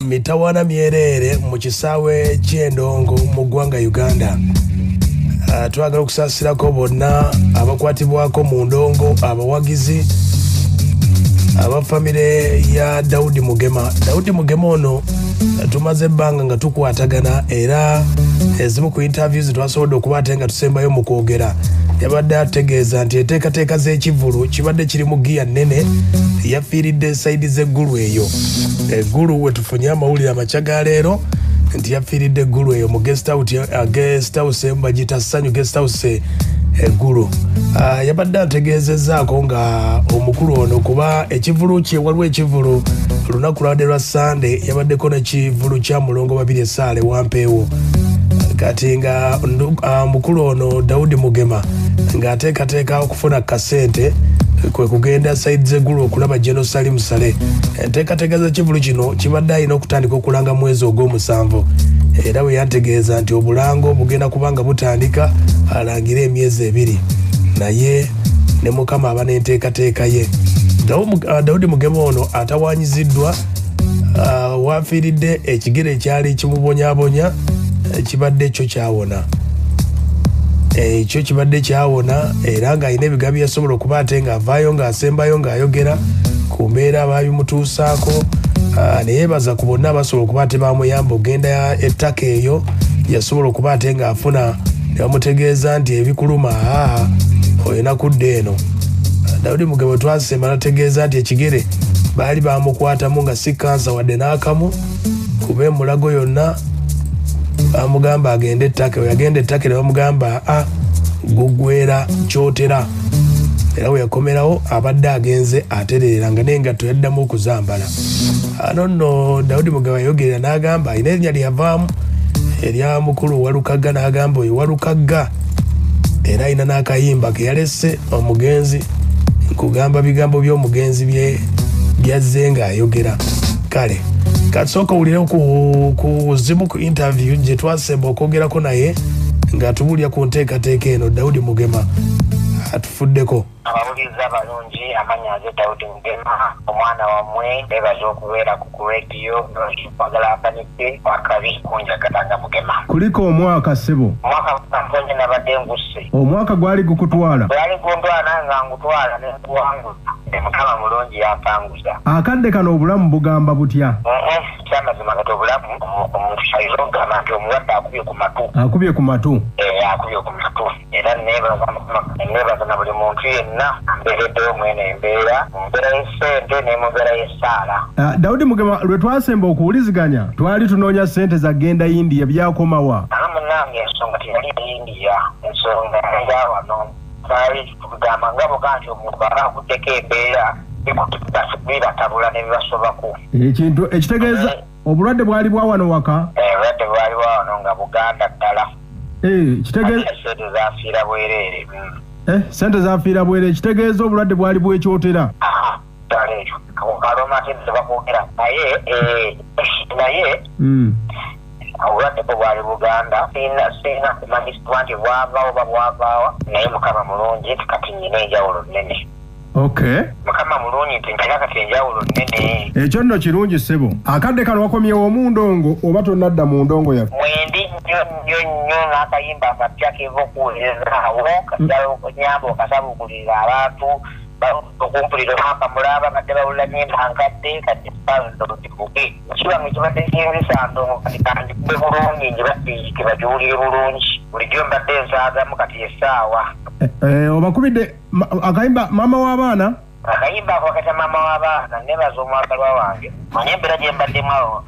mitawana myerere mu kisaawe ky'Endongo mu ggwanga Uganda. Twagala okusaasirako bonna abakwatibwako mu ndongo, abawagizi, abafamire ya Daudi Mugema. Daudi Mugema ono tumaze ebbanga nga tukwatagana era ezimu ku interviews twasobodde okuba ate nga tusembayo mu kwogera. Yabadde ategeeza nti enteekateeka z'ekivulu kibadde kiri mu giya nnene yafiiridde saidi z'eggulu eyo. Eggulu we tufunye amawulire amakya ga leero nti yafiiridde eggulu eyo mu guest house bagita Ssanyu guest house eggulu. Yabadde ategeezezzaako nga omukulu ono kuba ekivulu kye waliwo ekivulu lunaku lwadde lwa Sunday yabaddeko n'ekivulu kya Mulongo Babiri Esaale Wampeewo. Kati nga mukulu ono Daudi Mugema ng'ateekateeka okufuna kasente kwe kugenda saidi z'eggulu okulaba Jerusalem Sale. Enteekateeka z'ekivulu kino kibadde alina okutandika okulanga mwezi ogw'omusanvu era we yantegeeza nti obulango bugenda kubanga butandika alangire emyezi 2 naye ne Mukama aba n'enteekateeka ye. Daudi Mugema ono atawaanyiziddwa wafiiridde ekigere ekyali kimubonyaabonya kibadde kyo kyawona. Ekyo kibadde kyawona era ng'alina ebigambo yasobola okuba ate ng'avaayo ng'asembayo ng'ayogera ku mbeera abaabimutuusaako. Ne yeebaza ku bonna abasobola okuba ate bamuyamba ogenda ettaka eyo yasobola okuba ate ng'afuna ne bamutegeeza nti ebikuluma olina kudda eno. Daudi Mugema bwe twasemba nategeeza nti ekigere baali bamukwatamu nga si kansa wadde n'akamu kuba emulago yonna bamugamba agende ettaka. We yagenda ettaka ne bamugamba gugwera kyotera era we yakomerawo abadde agenze atererera nga n'engatto yaddamu okuzambala. Ano nno Daudi Mugema yayogerera n'agamba alina erinnya lyavaamu erya mukulu Walukagga n'agamba oyo Walukagga era alina n'akayimba ke yalese omugenzi nkugamba bigambo by'omugenzi byazze ng'ayogera. Kale kasooka owulire ku zimu ku interview gye twasemba okwogerako naye ng'atubulya ku nteekateeka eno. Daudi Mugema atufuddeko. Abawuliza abalungi amanya nze Daudi Mugema omwana wammwe nebaza okubeera ku radio kwagala afanike wakabi kunjagalanga Mugema. Kuliko omwaka ssebo? Omwaka mponye nabadde ngusse. Omwaka gwali gukutwala? Gwali gundwala nga ngutwala ne nkuwanguza. Mukama mulungi yapanguza. Akadde kano obulamu bugamba butya? Kyamazima kati obulamu omuntu ayinza okugamba nti omulwadde akubye ku matu. Akubye ku matu? Akubye ku matu. Era nebaza na buli muntu yenna mbeereddeyo mwene embeera mu mbeera y'essente ne mu mbeera y'essaala. Daudi Mugema lwe twasemba okuwuliziganya twali tunoonya ssente za genda India byakomawa? Munnange ensonga teyali India, ensonga ya wano twali tugamba nga boga nti omuntu aba akuddeko embeera bibatabula ne bibasobako. Ekintu ekitegeeza obulwadde bwali bwa wano waka? Obulwadde bwali bwa wano nga Buganda ddala. Kitegeeza sente zafiira bwereere. Sente zafiira bwereere kitegeeza obulwadde bwali bwekyotera? Ddala ekyo kaloma ate tebakwogera naye obulwadde bwo bwali Buganda. Sirina kumanyisibwa nti bwavaawo oba bwavaawa naye Mukama mulungi nti kati nyina enjawulo nnene. Mukama mulungi nti ntina kati enjawulo nnene. Ekyo nno kirungi ssebo. Akadde kano wakomyewo mu ndongo oba tonnadda mu ndongo yaffe? Mwendi nnyo n'akayimba akapya keva okuwulizaawo kasala okunyamba okasabukulira abantu okumpulira akamulaba badde bawulira nyimba nkadde kati saazibuke kibange kibadde kiyinzisa ndongo kati kandikube bulungi nje bagiwulire bulungi bulijjo mbadde nsaagamu kati essaawa. Obakubidde akayimba maama w'abaana? Akayimba ako kata maama w'abaana nebaza omwagalwa wange manye embeera gye mbaddemu awo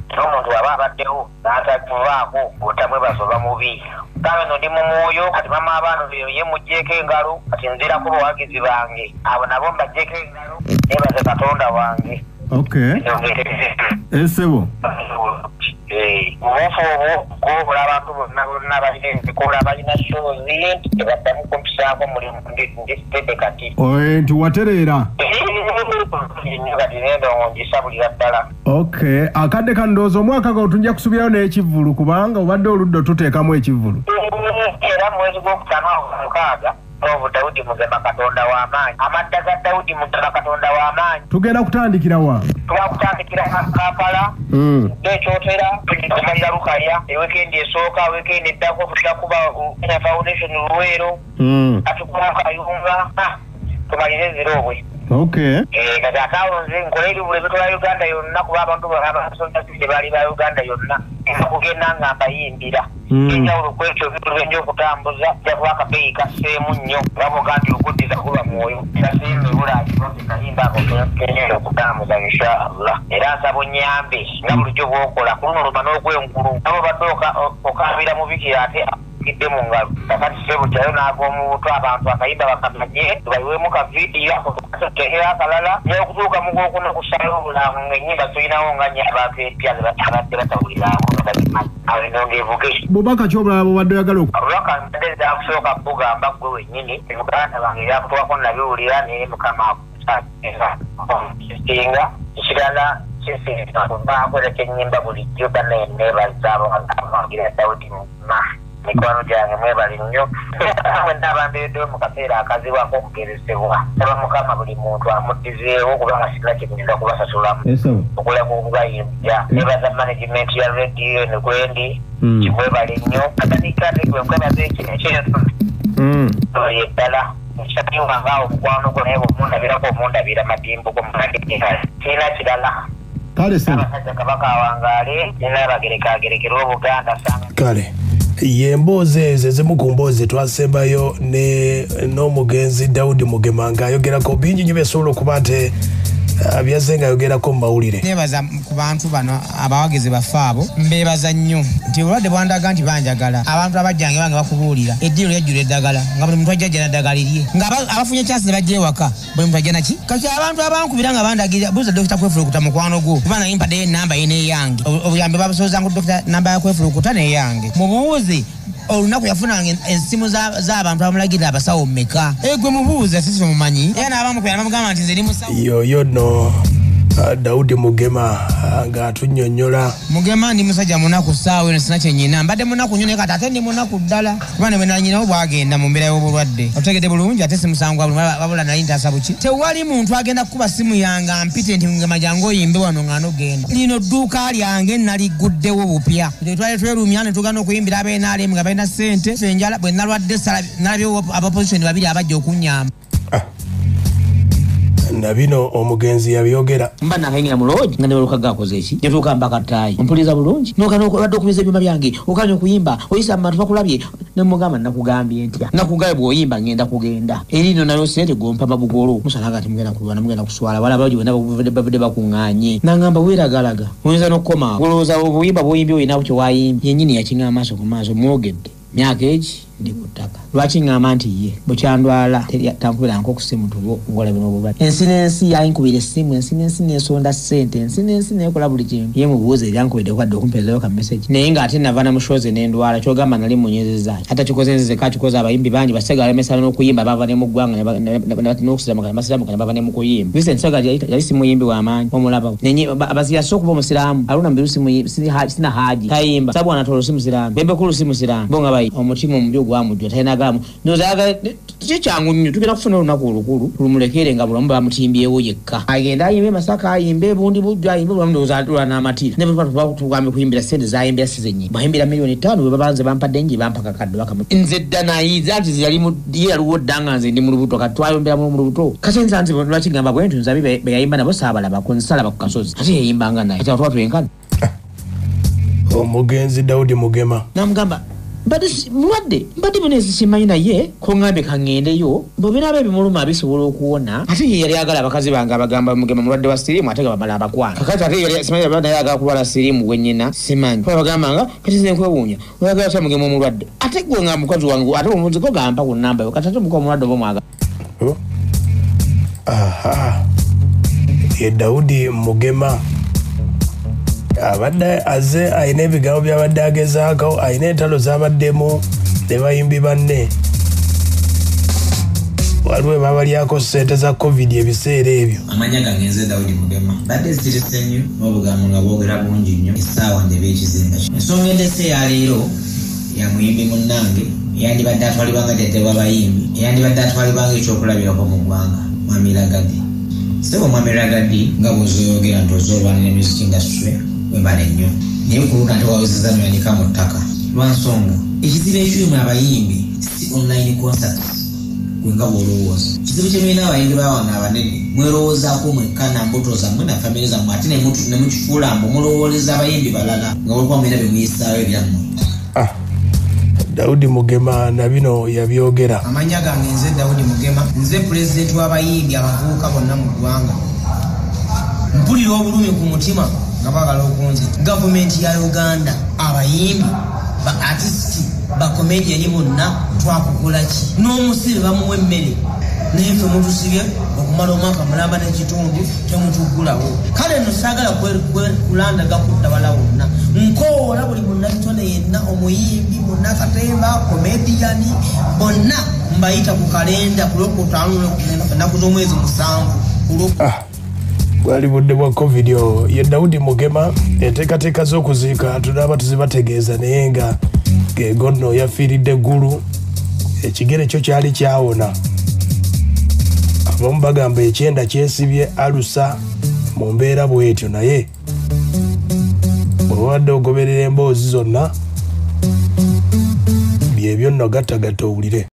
n'omuntu aba abaddewo n'atakuvaako otamwebaza oba mubi. Kale no ndi mu mwoyo kati maama abaana ye muggyeko engalo kati nzirako bawagizi bange abo nabo mbaggyeko engalo nebaze Katonda wange. Ssebo obuufu obwo kuwubula abantu bonna balina ebikola balina shozi tebaddamu kumpisaako mulimu ndisitedde kati nti watereera kati nendongo ngisabulira ddala. Akadde kandowooza omwaka gwo tujja kusubirayo n'ekivvulu kubanga obadde oludda tuteekamu ekivvulu. Era mwezi gw'okutaano 6 Novo Daudi Mugema Katonda w'amaanyi. Amadda ga Daudi Mugema Katonda w'amaanyi. Tugenda kutandikira wa? Tugenda Kampala. Ekyotera tumalira Lukaya. Weekend esooka, weekend eddako tutakuba Foundation Luweero. Atukuba Kayunga. Tumalire Zirobwe. Okay. Kati akawunze nkoleri buli bitwala Uganda yonna kuba abantu abasonda sije bali ba Uganda yonna kugenda nga mbayimbira. Enjawulo kwekyo bitulwenja okutambuza jakuba akabeeyi kaseemu nnyo bamugambi okuddiza kuba mwoyo kasiime bulaki kayimba ako kenyera okutambuza inshallah. Era nsaba onyambe nga bulijjo bw'okola kulunuluma n'ogwengulu abo badde okabira mu biki ate kidde mu ngalo kakati sebo kyayo n'ag'omu buto abantu akayimba bakamanye tubayiweemu ka vidiyo tekera akalala n'okutuuka mu gwokuna kusala obulamu ng'ennyimba tulinawo nga nnyo abantu empya abadde batawuliramu nongeevuge bubaka kyobulala bubadde oyagala obubaka mbadde zakusooka bugamba gwe wennyini muganda bange ebyakutwako nabiwulira naye mukama kisinga ekirala bakola kyennyimba bulijjo banenebaza abangira Daudi Mugema mikwano gyange mwebali nnyo mwenda abambeereddewo mu kaseera akaziwako okugeresebwa saba mukama buli muntu amuddizeewo kubanga sirina kyegenda kubasasulamu okuleka okubayimbya nebaza management ya radio negwendi kimwebali nnyo atandikate gwe nkwebaza ekyetu yeddala ekyakiwa ngaawo omukwano gwo naye bwomundabirako omundabira madimbu gomulandikekale kirina kirala abasajja kabaka awangaale nina abagerekagerekerwa obuganda sanga kale yemboozi ezo ezimu ku mboozi twasembayo n'omugenzi Daudi Mugema ng'ayogerako bingi nnyo byasobola okuba nti byazze ng'ayogerako mu mawulire. Neebaza ku bantu bano abawagizi baffe abo mbeebaza nnyo nti obulwadde bwandaga nti banjagala abantu abajjange bange bakubuulira eddiiro lyajjula eddagala nga buli muntu ajja n'eddagala lirye nga abafunye kyasi ne bajja ewaka buli muntu ajja naki kati abantu abankubira nga bandagirira buuza Dokita Kwefulukuta mukwano gwo kubanga yimpaddeyo ennamba ye n'eyange obuyambi babusoozanga Dokita namba ya Kwefulukuta n'eyange mubuuze olunaku yafunanga ensimu z'abantu abamulagirira abasawo mmeka gwe mubuuze sisi mumanyi era n'abamukubira bamugamba nti nze ndi musawo yoyo no Daudi Mugema ng'atunnyonnyola Mugema ndi musajja munaku ssaawa eno sina kyennyina mbadde munaku nnyo naye kati ate ndi munaku ddala kuba ne bwe nanyinawo bwagenda mu mbeera y'obulwadde otegedde bulungi ate simusangwa wabula nali ntaasa buki tewali muntu agenda kukuba simu yange ampite nti Mugema jangu oyimbe wano ng'anogenda lino dduuka lyange naliguddewo bupya twali twerumya ne tugana okuyimbira ab'NRM nga balina ssente fenjala bwe nalwadde nalabyewo abapozisoni babiri abajja okunnyamba na bino omugenzi yabyogera mba nakayingira mu lodge nga nebaluka gakoze eki netuuka mbaka ttaayi ompuliza bulungi nokadde okubiza ebyuma byange okanya okuyimba oyisa mu bantu bakulabye nemugamba nakugambye ntya nakugaye bw'oyimba ngenda kugenda erino nayo sente gompa mabugolo musala gati mugenda kulwana mugenda kuswala wala baji bonna bavudde bakuŋŋaanye nangamba weeragalaga oyinza n'okukomawo olowooza obuyimba bw'oyimbye oyinawo kye wayimbye yennyini yakinga amaaso ku maaso mwogedde myaka egi ndi ku ttaka lwaki ŋŋamba nti ye bukyandwala tankubira nkokusimu tubo ngolabye n'obulwadde ensi n'ensi yayinkubira essimu ensi n'ensi n'ensonda ssente ensi n'ensi n'ekola buli kintu ye mubuuza eryankubidde kwadde okumpeerezayo ka message naye ng'ate nava namushoze n'endwala kyogamba nali munyezeza ate kikoze nzize kakikoze abayimbi bangi basega alemesana n'okuyimba bava ne mu ggwanga n'okusiramuka basiramuka ne bava ne mu kuyimba Vincent Sega yali simuyimbi w'amaanyi omulabawo abaziyasa okuba omusiraamu aluna mbiru sina haji tayimba sabu anatolo si musiraamu bembekulu si musiraamu bonga bayi omutima omubyo gwamujjwa talinagalamu nozaga kikyangu nnyo tugenda kufuna olunaku olukulu lumulekere nga bulamu bamutimbyewo yekka agenda ayimbe Masaka ayimbe bundi bujja ayimbe bulamu ndowooza n'amatira ne tugambe kuyimbira sente zayimbira sizenyi bayimbira miliyoni 5 bwe babanze bampadde nji bampaka kadde bakamu nze dda nayiza nti yaliwo ddanga nze ndi mu lubuto kati twayombera mu lubuto kati nze nze lwakigamba bwe nti nzabi beyayimba nabo saabalaba ku nsalaba ku kasozi ate yayimbanga naye ate atwa twenkana omugenzi Daudi Mugema namugamba mulwadde mbadde bino ezisimanyi naye kuŋŋambe kaŋŋendeyo bwebinaaba ebimuluma bisobola okuwona ate ye yali agala abakazi bange abagamba Mugema mulwadde wa siriimu ate nga bamala abakwana kakati ate simanyi naye agala kulwala siriimu gwennyina simanyi bagambanga kati nze nkwewuunya oyagala atya Mugema omulwadde ate gwe nga mukazi wange ate omuziko gampa ku nnamba yo kati ate muka omulwadde oba omwagala ye Daudi Mugema abadde aze ayina ebigambo byabadde agezaako ayina entalo zabaddemu ne bayimbi banne waliwo babalyako ssente za covid ebiseera ebyo amanya gagenze Daudi Mugema badde zitirise nnyo n'obugambo nga bwogera bungi nnyo essaawa nde beekizinga ensonga endese ya leero ya muyimbi munnange yandibadde atwalibwanga ddedde w'abayimbi yandibadde atwalibwanga ekyokulabirako mu ggwanga Mwami Ragadi sebo Mwami Ragadi nga bw'ozoyogera nti ozolwana ne music industry webale nnyo naye kuluna nti wawezeza noyanika mu ttaka lwansonga ekizibu ekyumu abayimbi si online concerts gwe nga bw'olowooza kizibu kye mulina abayimbi bawange abanene mwerowoozaako mwekka na mbuto zammwe na famire zammwe ate ne mukifuula mbu mulowooleza abayimbi balala nga olikuba mulina bye muyisaawo ebyammwe. Daudi Mugema na bino yabyogera. Amanya gange nze Daudi Mugema nze president w'abayimbi abavubuka bonna mu ggwanga mpulira obulumi ku mutima nga baagala okunze gavumenti ya Uganda abayimbi ba artisti ba comedian bonna twakukola ki n'omusibe bamuwa emmere naye ffe mutusibye okumala omwaka mulamba n'ekitundu temutugulawo kale nno saagala kulandaga kudda wala wonna nkoola buli munnabitone yenna omuyimbi munnakatemba komediyani bonna mbayita ku kalenda ku lwokutaano ennaku z'omwezi 7 gwali budde bwa covid ye Daudi Mugema enteekateeka z'okuziika tunaaba tuzibategeeza naye nga gegonno yafiiridde eggulu ekigere kyo kyali kyawona abamu bagamba ekyenda kyesibye alusa mu mbeera bw'etyo naye bw'obadde ogoberera emboozi zonna byebyo nno gattagatta owulire.